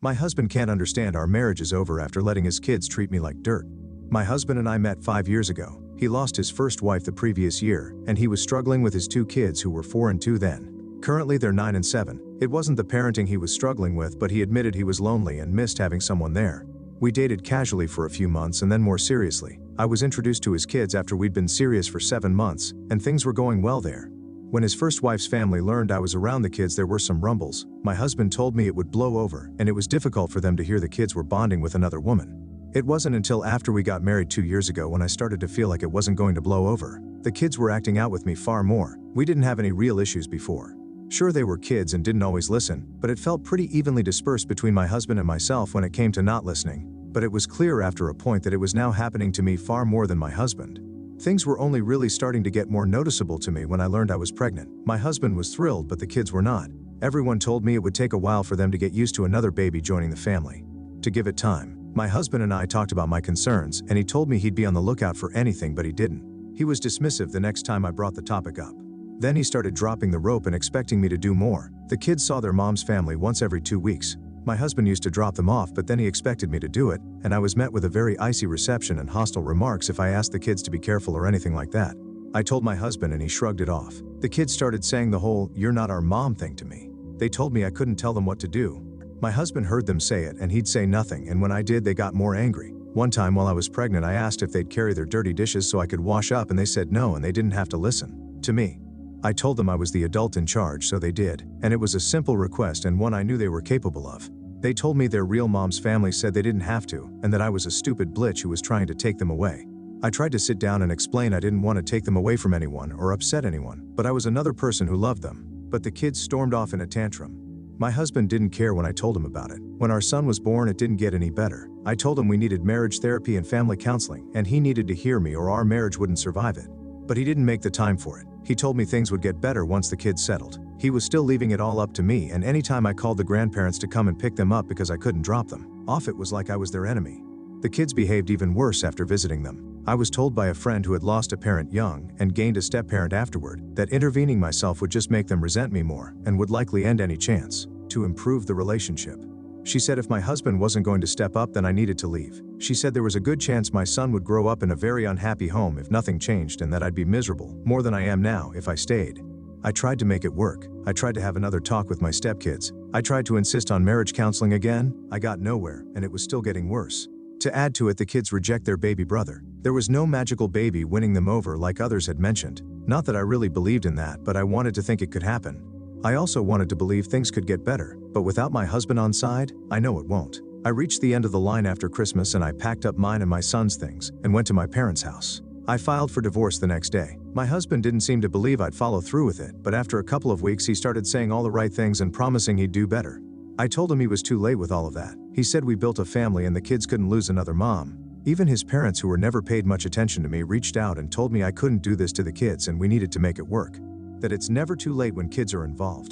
My husband can't understand our marriage is over after letting his kids treat me like dirt. My husband and I met 5 years ago. He lost his first wife the previous year, and he was struggling with his 2 kids who were 4 and 2 then. Currently they're 9 and 7. It wasn't the parenting he was struggling with, but he admitted he was lonely and missed having someone there. We dated casually for a few months and then more seriously. I was introduced to his kids after we'd been serious for 7 months, and things were going well there. When his first wife's family learned I was around the kids, there were some rumbles. My husband told me it would blow over, and it was difficult for them to hear the kids were bonding with another woman. It wasn't until after we got married 2 years ago when I started to feel like it wasn't going to blow over. The kids were acting out with me far more. We didn't have any real issues before. Sure, they were kids and didn't always listen, but it felt pretty evenly dispersed between my husband and myself when it came to not listening. But it was clear after a point that it was now happening to me far more than my husband. Things were only really starting to get more noticeable to me when I learned I was pregnant. My husband was thrilled, but the kids were not. Everyone told me it would take a while for them to get used to another baby joining the family. To give it time. My husband and I talked about my concerns, and he told me he'd be on the lookout for anything, but he didn't. He was dismissive the next time I brought the topic up. Then he started dropping the rope and expecting me to do more. The kids saw their mom's family once every 2 weeks. My husband used to drop them off, but then he expected me to do it, and I was met with a very icy reception and hostile remarks if I asked the kids to be careful or anything like that. I told my husband and he shrugged it off. The kids started saying the whole "you're not our mom" thing to me. They told me I couldn't tell them what to do. My husband heard them say it and he'd say nothing, and when I did they got more angry. One time while I was pregnant I asked if they'd carry their dirty dishes so I could wash up, and they said no, and they didn't have to listen to me. I told them I was the adult in charge, so they did, and it was a simple request and one I knew they were capable of. They told me their real mom's family said they didn't have to, and that I was a stupid bitch who was trying to take them away. I tried to sit down and explain I didn't want to take them away from anyone or upset anyone, but I was another person who loved them. But the kids stormed off in a tantrum. My husband didn't care when I told him about it. When our son was born, it didn't get any better. I told him we needed marriage therapy and family counseling, and he needed to hear me or our marriage wouldn't survive it. But he didn't make the time for it. He told me things would get better once the kids settled. He was still leaving it all up to me, and anytime I called the grandparents to come and pick them up because I couldn't drop them off, it was like I was their enemy. The kids behaved even worse after visiting them. I was told by a friend who had lost a parent young and gained a step-parent afterward that intervening myself would just make them resent me more and would likely end any chance to improve the relationship. She said if my husband wasn't going to step up, then I needed to leave. She said there was a good chance my son would grow up in a very unhappy home if nothing changed, and that I'd be miserable more than I am now if I stayed. I tried to make it work. I tried to have another talk with my stepkids. I tried to insist on marriage counseling again. I got nowhere, and it was still getting worse. To add to it, the kids reject their baby brother. There was no magical baby winning them over like others had mentioned. Not that I really believed in that, but I wanted to think it could happen. I also wanted to believe things could get better, but without my husband on side, I know it won't. I reached the end of the line after Christmas, and I packed up mine and my son's things and went to my parents' house. I filed for divorce the next day. My husband didn't seem to believe I'd follow through with it, but after a couple of weeks he started saying all the right things and promising he'd do better. I told him he was too late with all of that. He said we built a family and the kids couldn't lose another mom. Even his parents, who were never paid much attention to me, reached out and told me I couldn't do this to the kids and we needed to make it work. That it's never too late when kids are involved.